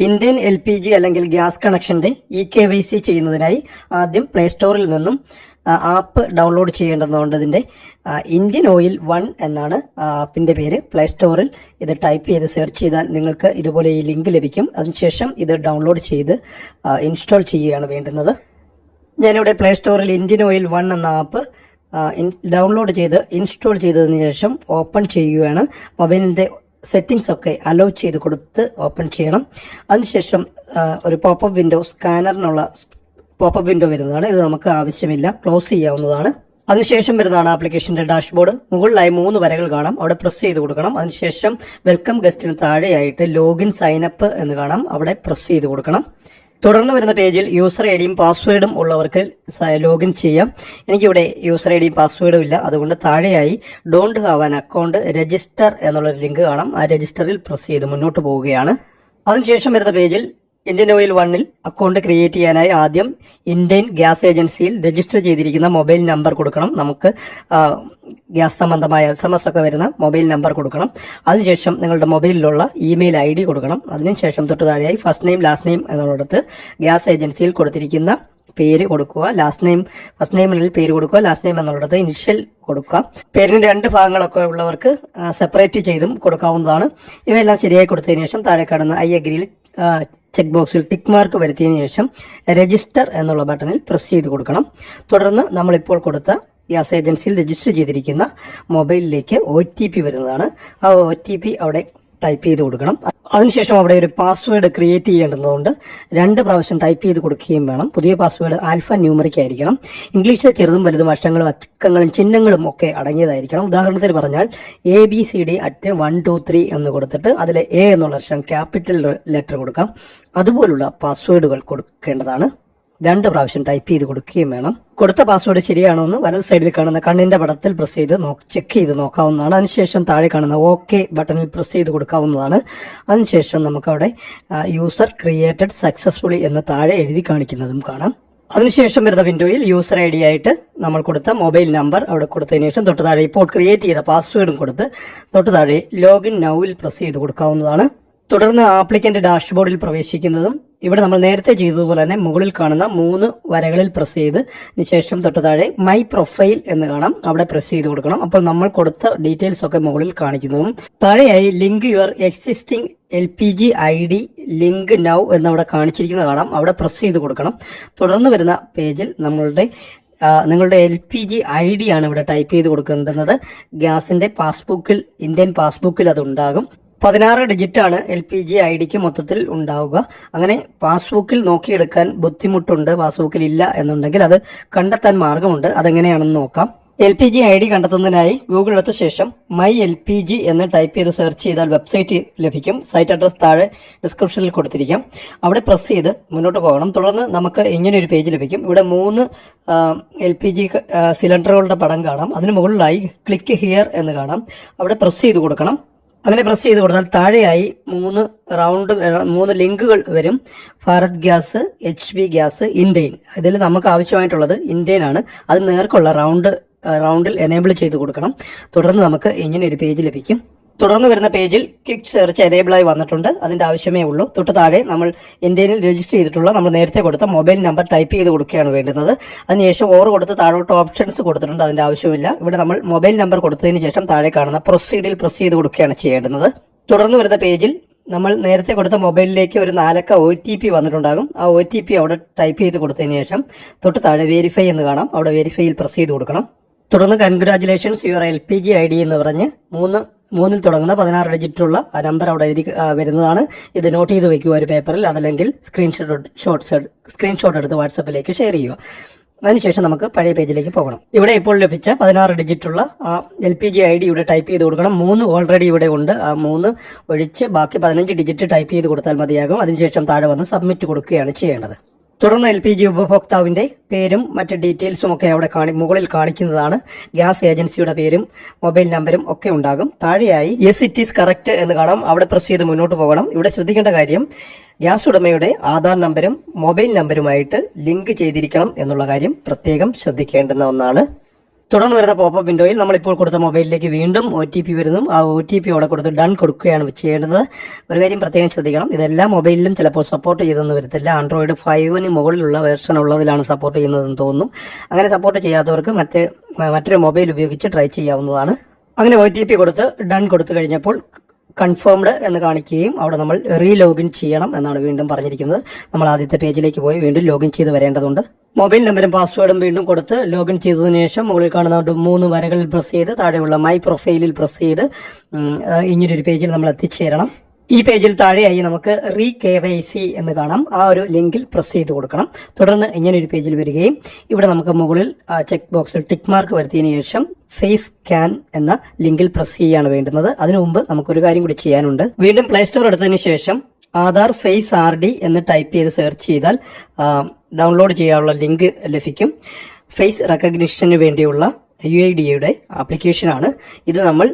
Indian LPG അല്ലെങ്കിൽ gas കണക്ഷന്റെ EKYC ചെയ്യുന്നതിനായി ആദ്യം പ്ലേ സ്റ്റോറിൽ നിന്നും ആപ്പ് ഡൗൺലോഡ് ചെയ്യേണ്ടതുണ്ട്. ഇതിന്റെ ഇന്ത്യൻ ഓയിൽ 1 എന്നാണ് ആപ്പിന്റെ പേര്. പ്ലേ സ്റ്റോറിൽ ഇത് ടൈപ്പ് ചെയ്ത് സെർച്ച് ചെയ്താൽ നിങ്ങൾക്ക് ഇതുപോലെ ഈ ലിങ്ക് ലഭിക്കും. അതിനുശേഷം ഇത് ഡൗൺലോഡ് ചെയ്ത് ഇൻസ്റ്റാൾ ചെയ്യുകയാണ് വേണ്ടുന്നത്. ഞാനിവിടെ പ്ലേ സ്റ്റോറിൽ ഇന്ത്യൻ ഓയിൽ 1 എന്ന ആപ്പ് ഡൗൺലോഡ് ചെയ്ത് ഇൻസ്റ്റാൾ ചെയ്തതിനു ശേഷം ഓപ്പൺ ചെയ്യുകയാണ്. മൊബൈലിന്റെ സെറ്റിംഗ്സ് ഒക്കെ അലോ ചെയ്ത് കൊടുത്ത് ഓപ്പൺ ചെയ്യണം. അതിനുശേഷം ഒരു പോപ്പപ്പ് വിൻഡോ, സ്കാനറിനുള്ള പോപ്പപ്പ് വിൻഡോ വരുന്നതാണ്. ഇത് നമുക്ക് ആവശ്യമില്ല, ക്ലോസ് ചെയ്യാവുന്നതാണ്. അതിനുശേഷം വരുന്നതാണ് ആപ്ലിക്കേഷന്റെ ഡാഷ്ബോർഡ്. മുകളിലായി 3 വരകൾ കാണാം, അവിടെ പ്രസ് ചെയ്ത് കൊടുക്കണം. അതിനുശേഷം വെൽക്കം ഗസ്റ്റിന് താഴെയായിട്ട് ലോഗിൻ സൈനപ്പ് എന്ന് കാണാം, അവിടെ പ്രസ് ചെയ്ത് കൊടുക്കണം. തുടർന്ന് വരുന്ന പേജിൽ യൂസർ ഐഡിയും പാസ്വേഡും ഉള്ളവർക്ക് ലോഗിൻ ചെയ്യാം. എനിക്കിവിടെ യൂസർ ഐഡിയും പാസ്വേഡും ഇല്ല, അതുകൊണ്ട് താഴെയായി don't have an account register എന്നുള്ളൊരു ലിങ്ക് കാണാം. ആ രജിസ്റ്ററിൽ പ്രസ് ചെയ്ത് മുന്നോട്ട് പോവുകയാണ്. അതിനുശേഷം വരുന്ന പേജിൽ ഇന്ത്യൻ ഓയിൽ 1 അക്കൗണ്ട് ക്രിയേറ്റ് ചെയ്യാനായി ആദ്യം ഇന്ത്യൻ ഗ്യാസ് ഏജൻസിയിൽ രജിസ്റ്റർ ചെയ്തിരിക്കുന്ന മൊബൈൽ നമ്പർ കൊടുക്കണം. നമുക്ക് ഗ്യാസ് സംബന്ധമായ SMS ഒക്കെ വരുന്ന മൊബൈൽ നമ്പർ കൊടുക്കണം. അതിനുശേഷം നിങ്ങളുടെ മൊബൈലിലുള്ള ഇമെയിൽ ID കൊടുക്കണം. അതിനുശേഷം തൊട്ട് താഴെയായി ഫസ്റ്റ് നെയിം ലാസ്റ്റ് നെയിം എന്നുള്ളിടത്ത് ഗ്യാസ് ഏജൻസിയിൽ കൊടുത്തിരിക്കുന്ന പേര് കൊടുക്കുക. ഫസ്റ്റ് നെയിമിൽ പേര് കൊടുക്കുക, ലാസ്റ്റ് നെയിം എന്നുള്ളത് ഇനിഷ്യൽ കൊടുക്കുക. പേരിന് 2 ഭാഗങ്ങളൊക്കെ ഉള്ളവർക്ക് സെപ്പറേറ്റ് ചെയ്തും കൊടുക്കാവുന്നതാണ്. ഇവയെല്ലാം ശരിയായി കൊടുത്തതിനു ശേഷം താഴെ കാണുന്ന ഐ അഗ്രിയിൽ ചെക്ക് ബോക്സിൽ ടിക്ക് മാർക്ക് വരുത്തിയതിനു ശേഷം രജിസ്റ്റർ എന്നുള്ള ബട്ടണിൽ പ്രസ് ചെയ്ത് കൊടുക്കണം. തുടർന്ന് നമ്മളിപ്പോൾ കൊടുത്ത ഗ്യാസ് ഏജൻസിയിൽ രജിസ്റ്റർ ചെയ്തിരിക്കുന്ന മൊബൈലിലേക്ക് OTP വരുന്നതാണ്. ആ OTP അവിടെ ടൈപ്പ് ചെയ്ത് കൊടുക്കണം. അതിനുശേഷം അവിടെ ഒരു പാസ്വേഡ് ക്രിയേറ്റ് ചെയ്യേണ്ടതുകൊണ്ട് 2 പ്രാവശ്യം ടൈപ്പ് ചെയ്ത് കൊടുക്കുകയും വേണം. പുതിയ പാസ്വേഡ് ആൽഫ ന്യൂമറിക് ആയിരിക്കണം. ഇംഗ്ലീഷിലെ ചെറുതും വലുതും അക്ഷരങ്ങളും അക്കങ്ങളും ചിഹ്നങ്ങളും ഒക്കെ അടങ്ങിയതായിരിക്കണം. ഉദാഹരണത്തിന് പറഞ്ഞാൽ ABCD@123 എന്ന് കൊടുത്തിട്ട് അതിലെ A എന്നുള്ള അക്ഷരം ക്യാപിറ്റൽ ലെറ്റർ കൊടുക്കാം. അതുപോലുള്ള പാസ്വേഡുകൾ കൊടുക്കേണ്ടതാണ്. 2 പ്രാവശ്യം ടൈപ്പ് ചെയ്ത് കൊടുക്കുകയും വേണം. കൊടുത്ത പാസ്വേഡ് ശരിയാണോ എന്ന് വലത് സൈഡിൽ കാണുന്ന കണ്ണിന്റെ പടത്തിൽ പ്രസ് ചെയ്ത് ചെക്ക് ചെയ്ത് നോക്കാവുന്നതാണ്. അതിനുശേഷം താഴെ കാണുന്ന OK ബട്ടണിൽ പ്രസ് ചെയ്ത് കൊടുക്കാവുന്നതാണ്. അതിനുശേഷം നമുക്കവിടെ യൂസർ ക്രിയേറ്റഡ് സക്സസ്ഫുള്ളി എന്ന് താഴെ എഴുതി കാണിക്കുന്നതും കാണാം. അതിനുശേഷം വരുന്ന വിൻഡോയിൽ യൂസർ ID ആയിട്ട് നമ്മൾ കൊടുത്ത മൊബൈൽ നമ്പർ അവിടെ കൊടുത്തതിനു ശേഷം തൊട്ട് താഴെ ഇപ്പോൾ ക്രിയേറ്റ് ചെയ്ത പാസ്വേഡും കൊടുത്ത് തൊട്ട് താഴെ ലോഗിൻ നൗവിൽ പ്രസ് ചെയ്ത് കൊടുക്കാവുന്നതാണ്. തുടർന്ന് ആപ്ലിക്കന്റ് ഡാഷ്ബോർഡിൽ പ്രവേശിക്കുന്നതും ഇവിടെ നമ്മൾ നേരത്തെ ചെയ്തതുപോലെ തന്നെ മുകളിൽ കാണുന്ന 3 വരകളിൽ പ്രസ് ചെയ്ത് ശേഷം തൊട്ട് താഴെ മൈ പ്രൊഫൈൽ എന്ന് കാണാം, അവിടെ പ്രസ് ചെയ്ത് കൊടുക്കണം. അപ്പോൾ നമ്മൾ കൊടുത്ത ഡീറ്റെയിൽസ് ഒക്കെ മുകളിൽ കാണിക്കുന്നതും താഴെയായി link your existing LPG ID link now എന്നവിടെ കാണിച്ചിരിക്കുന്നത് കാണാം, അവിടെ പ്രസ് ചെയ്ത് കൊടുക്കണം. തുടർന്ന് വരുന്ന പേജിൽ നിങ്ങളുടെ LPG ID ആണ് ഇവിടെ ടൈപ്പ് ചെയ്ത് കൊടുക്കേണ്ടുന്നത്. ഗ്യാസിന്റെ പാസ്ബുക്കിൽ, ഇന്ത്യൻ പാസ്ബുക്കിൽ അത് ഉണ്ടാകും. 16 ഡിജിറ്റ് ആണ് LPG IDക്ക് മൊത്തത്തിൽ ഉണ്ടാവുക. അങ്ങനെ പാസ്ബുക്കിൽ നോക്കിയെടുക്കാൻ ബുദ്ധിമുട്ടുണ്ട്, പാസ്ബുക്കിൽ ഇല്ല എന്നുണ്ടെങ്കിൽ അത് കണ്ടെത്താൻ മാർഗമുണ്ട്. അതെങ്ങനെയാണെന്ന് നോക്കാം. LPG ID കണ്ടെത്തുന്നതിനായി ഗൂഗിൾ എടുത്ത ശേഷം മൈ LPG എന്ന് ടൈപ്പ് ചെയ്ത് സെർച്ച് ചെയ്താൽ വെബ്സൈറ്റ് ലഭിക്കും. സൈറ്റ് അഡ്രസ് താഴെ ഡിസ്ക്രിപ്ഷനിൽ കൊടുത്തിരിക്കാം, അവിടെ പ്രസ് ചെയ്ത് മുന്നോട്ട് പോകണം. തുടർന്ന് നമുക്ക് ഇങ്ങനെ ഒരു പേജ് ലഭിക്കും. ഇവിടെ 3 LPG സിലിണ്ടറുകളുടെ പടം കാണാം. അതിന് മുകളിലായി ക്ലിക്ക് ഹിയർ എന്ന് കാണാം, അവിടെ പ്രസ് ചെയ്ത് കൊടുക്കണം. അങ്ങനെ പ്രസ് ചെയ്ത് കൊടുത്താൽ താഴെയായി 3 ലിങ്കുകൾ വരും. Bharat gas, HP gas, Indian. ഇതിൽ നമുക്ക് ആവശ്യമായിട്ടുള്ളത് ഇന്ത്യൻ ആണ്. അത് നേർക്കുള്ള റൗണ്ടിൽ എനേബിൾ ചെയ്ത് കൊടുക്കണം. തുടർന്ന് നമുക്ക് ഇങ്ങനെ ഒരു പേജ് ലഭിക്കും. തുടർന്ന് വരുന്ന പേജിൽ ക്വിക്ക് സെർച്ച് എനേബിൾ ആയി വന്നിട്ടുണ്ട്, അതിന്റെ ആവശ്യമേ ഉള്ളൂ. തൊട്ട് താഴെ നമ്മൾ ഇന്ത്യയിൽ രജിസ്റ്റർ ചെയ്തിട്ടുള്ള നമ്മൾ നേരത്തെ കൊടുത്ത മൊബൈൽ നമ്പർ ടൈപ്പ് ചെയ്ത് കൊടുക്കുകയാണ് വേണ്ടുന്നത്. അതിനുശേഷം ഓർ കൊടുത്ത് താഴോട്ട് ഓപ്ഷൻസ് കൊടുത്തിട്ടുണ്ട്, അതിന്റെ ആവശ്യമില്ല. ഇവിടെ നമ്മൾ മൊബൈൽ നമ്പർ കൊടുത്തതിന് ശേഷം താഴെ കാണുന്ന പ്രൊസീഡിൽ പ്രസ് ചെയ്ത് കൊടുക്കുകയാണ് ചെയ്യേണ്ടത്. തുടർന്ന് വരുന്ന പേജിൽ നമ്മൾ നേരത്തെ കൊടുത്ത മൊബൈലിലേക്ക് ഒരു 4 അക്ക OTP വന്നിട്ടുണ്ടാകും. ആ OTP അവിടെ ടൈപ്പ് ചെയ്ത് കൊടുത്തതിന് ശേഷം തൊട്ട് താഴെ വെരിഫൈ എന്ന് കാണാം, അവിടെ വെരിഫൈയിൽ പ്രസ് ചെയ്ത് കൊടുക്കണം. തുടർന്ന് കൺഗ്രാറ്റുലേഷൻസ് യുവർ LPG ID എന്ന് പറഞ്ഞ് 3 തുടങ്ങുന്ന 16 ഡിജിറ്റുള്ള ആ നമ്പർ അവിടെ എഴുതി വരുന്നതാണ്. ഇത് നോട്ട് ചെയ്ത് വെക്കുക ഒരു പേപ്പറിൽ, അതല്ലെങ്കിൽ സ്ക്രീൻഷോട്ട് എടുത്ത് വാട്സാപ്പിലേക്ക് ഷെയർ ചെയ്യുക. അതിനുശേഷം നമുക്ക് പഴയ പേജിലേക്ക് പോകണം. ഇവിടെ ഇപ്പോൾ ലഭിച്ച 16 ഡിജിറ്റുള്ള LPG ID ഇവിടെ ടൈപ്പ് ചെയ്ത് കൊടുക്കണം. 3 ഓൾറെഡി ഇവിടെ ഉണ്ട്. ആ 3 ഒഴിച്ച് ബാക്കി 15 ഡിജിറ്റ് ടൈപ്പ് ചെയ്ത് കൊടുത്താൽ മതിയാകും. അതിനുശേഷം താഴെ വന്ന് സബ്മിറ്റ് കൊടുക്കുകയാണ് ചെയ്യേണ്ടത്. തുടർന്ന് LPG ഉപഭോക്താവിന്റെ പേരും മറ്റ് ഡീറ്റെയിൽസും ഒക്കെ അവിടെ മുകളിൽ കാണിക്കുന്നതാണ്. ഗ്യാസ് ഏജൻസിയുടെ പേരും മൊബൈൽ നമ്പരും ഒക്കെ ഉണ്ടാകും. താഴെയായി യെസ് ഇറ്റ് ഈസ് കറക്റ്റ് എന്ന് കാണാം, അവിടെ പ്രസ് ചെയ്ത് മുന്നോട്ട് പോകണം. ഇവിടെ ശ്രദ്ധിക്കേണ്ട കാര്യം ഗ്യാസ് ഉടമയുടെ ആധാർ നമ്പരും മൊബൈൽ നമ്പരുമായിട്ട് ലിങ്ക് ചെയ്തിരിക്കണം എന്നുള്ള കാര്യം പ്രത്യേകം ശ്രദ്ധിക്കേണ്ടുന്ന ഒന്നാണ്. തുടർന്ന് വരുന്ന പോപ്പപ്പ് വിൻഡോയിൽ നമ്മളിപ്പോൾ കൊടുത്ത മൊബൈലിലേക്ക് വീണ്ടും OTP വരുന്നു. ആ OTP അവിടെ കൊടുത്ത് ഡൺ കൊടുക്കുകയാണ് ചെയ്യേണ്ടത്. ഒരു കാര്യം പ്രത്യേകം ശ്രദ്ധിക്കണം, ഇതെല്ലാ മൊബൈലിലും ചിലപ്പോൾ സപ്പോർട്ട് ചെയ്തെന്ന് വരത്തില്ല. ആൻഡ്രോയിഡ് 5 മുകളിലുള്ള വേർഷൻ ഉള്ളതിലാണ് സപ്പോർട്ട് ചെയ്യുന്നതെന്ന് തോന്നുന്നു. അങ്ങനെ സപ്പോർട്ട് ചെയ്യാത്തവർക്ക് മറ്റൊരു മൊബൈൽ ഉപയോഗിച്ച് ട്രൈ ചെയ്യാവുന്നതാണ്. അങ്ങനെ OTP കൊടുത്ത് ഡൺ കൊടുത്തു കഴിഞ്ഞപ്പോൾ കൺഫേംഡ് എന്ന് കാണിക്കുകയും അവിടെ നമ്മൾ ലോഗിൻ ചെയ്യണം എന്നാണ് വീണ്ടും പറഞ്ഞിരിക്കുന്നത്. നമ്മൾ ആദ്യത്തെ പേജിലേക്ക് പോയി വീണ്ടും ലോഗിൻ ചെയ്ത് വരേണ്ടതുണ്ട്. മൊബൈൽ നമ്പറും പാസ്വേഡും വീണ്ടും കൊടുത്ത് ലോഗിൻ ചെയ്തതിനു ശേഷം മുകളിൽ കാണുന്ന 3 വരകളിൽ പ്രസ് ചെയ്ത് താഴെയുള്ള മൈ പ്രൊഫൈലിൽ പ്രസ് ചെയ്ത് ഇങ്ങനൊരു പേജിൽ നമ്മൾ എത്തിച്ചേരണം. ഈ പേജിൽ താഴെയായി നമുക്ക് KYC എന്ന് കാണാം. ആ ഒരു ലിങ്കിൽ പ്രസ് ചെയ്ത് കൊടുക്കണം. തുടർന്ന് ഇങ്ങനെ ഒരു പേജിൽ വരികയും ഇവിടെ നമുക്ക് മുകളിൽ ചെക്ക് ബോക്സിൽ ടിക്ക് മാർക്ക് വരുത്തിയതിനു ശേഷം ഫേസ് സ്കാൻ എന്ന ലിങ്കിൽ പ്രസ് ചെയ്യാണ് വേണ്ടുന്നത്. അതിനു മുമ്പ് നമുക്കൊരു കാര്യം കൂടി ചെയ്യാനുണ്ട്. വീണ്ടും പ്ലേ സ്റ്റോർ എടുത്തതിന് ശേഷം ആധാർ ഫേസ് RD എന്ന് ടൈപ്പ് ചെയ്ത് സെർച്ച് ചെയ്താൽ ഡൗൺലോഡ് ചെയ്യാനുള്ള ലിങ്ക് ലഭിക്കും. ഫേസ് റെക്കഗ്നിഷന് വേണ്ടിയുള്ള UIDയുടെ ആപ്ലിക്കേഷനാണ് ഇത്. നമ്മൾ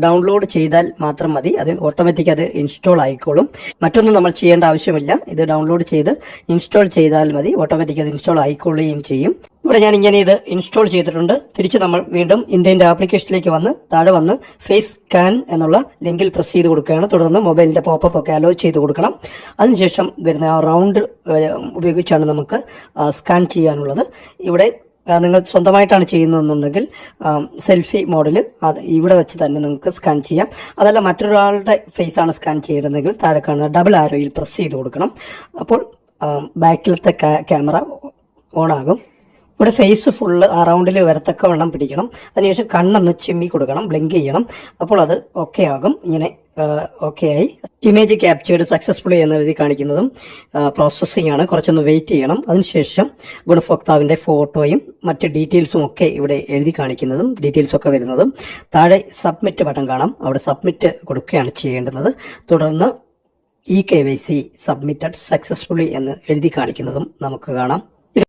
ഡൗൺലോഡ് ചെയ്താൽ മാത്രം മതി, അത് ഓട്ടോമാറ്റിക് അത് ഇൻസ്റ്റാൾ ആയിക്കോളും. മറ്റൊന്നും നമ്മൾ ചെയ്യേണ്ട ആവശ്യമില്ല. ഇത് ഡൗൺലോഡ് ചെയ്ത് ഇൻസ്റ്റാൾ ചെയ്താൽ മതി, ഓട്ടോമാറ്റിക് അത് ഇൻസ്റ്റാൾ ആയിക്കൊള്ളുകയും ചെയ്യും. ഇവിടെ ഞാൻ ഇങ്ങനെ ഇത് ഇൻസ്റ്റാൾ ചെയ്തിട്ടുണ്ട്. തിരിച്ച് നമ്മൾ വീണ്ടും ഇന്ത്യൻ്റെ ആപ്ലിക്കേഷനിലേക്ക് വന്ന് താഴെ വന്ന് ഫേസ് സ്കാൻ എന്നുള്ള ലിങ്കിൽ പ്രസ് ചെയ്ത് കൊടുക്കുകയാണ്. തുടർന്ന് മൊബൈലിന്റെ പോപ്പപ്പ് ഒക്കെ അലോ ചെയ്ത് കൊടുക്കണം. അതിനുശേഷം വരുന്ന ആ റൗണ്ട് ഉപയോഗിച്ചാണ് നമുക്ക് സ്കാൻ ചെയ്യാനുള്ളത്. ഇവിടെ നിങ്ങൾ സ്വന്തമായിട്ടാണ് ചെയ്യുന്നതെന്നുണ്ടെങ്കിൽ സെൽഫി മോഡിൽ അത് ഇവിടെ വെച്ച് തന്നെ നിങ്ങൾക്ക് സ്കാൻ ചെയ്യാം. അതല്ല മറ്റൊരാളുടെ ഫേസ് ആണ് സ്കാൻ ചെയ്യണമെങ്കിൽ താഴെ കാണുന്ന ഡബിൾ ആരോയിൽ പ്രസ് ചെയ്ത് കൊടുക്കണം. അപ്പോൾ ബാക്കിലത്തെ ക്യാമറ ഓൺ ആകും. ഇവിടെ ഫേസ് ഫുള്ള് ആ റൗണ്ടിൽ വരത്തക്കവണ്ണം പിടിക്കണം. അതിനുശേഷം കണ്ണൊന്ന് ചിമ്മി കൊടുക്കണം, ബ്ലിങ്ക് ചെയ്യണം. അപ്പോൾ അത് ഓക്കെ ആകും. ഇങ്ങനെ ഓക്കെ ആയി. ഇമേജ് ക്യാപ്ചേർഡ് സക്സസ്ഫുള്ളി എന്ന് എഴുതി കാണിക്കുന്നതും പ്രോസസ്സിംഗ് ആണ്. കുറച്ചൊന്ന് വെയിറ്റ് ചെയ്യണം. അതിനുശേഷം ഗുണഭോക്താവിന്റെ ഫോട്ടോയും മറ്റ് ഡീറ്റെയിൽസും ഒക്കെ ഇവിടെ എഴുതി കാണിക്കുന്നതും ഡീറ്റെയിൽസ് ഒക്കെ വരുന്നതും താഴെ സബ്മിറ്റ് ബട്ടൺ കാണാം. അവിടെ സബ്മിറ്റ് കൊടുക്കുകയാണ് ചെയ്യേണ്ടുന്നത്. തുടർന്ന് KYC സബ്മിറ്റഡ് സക്സസ്ഫുള്ളി എന്ന് എഴുതി കാണിക്കുന്നതും നമുക്ക് കാണാം.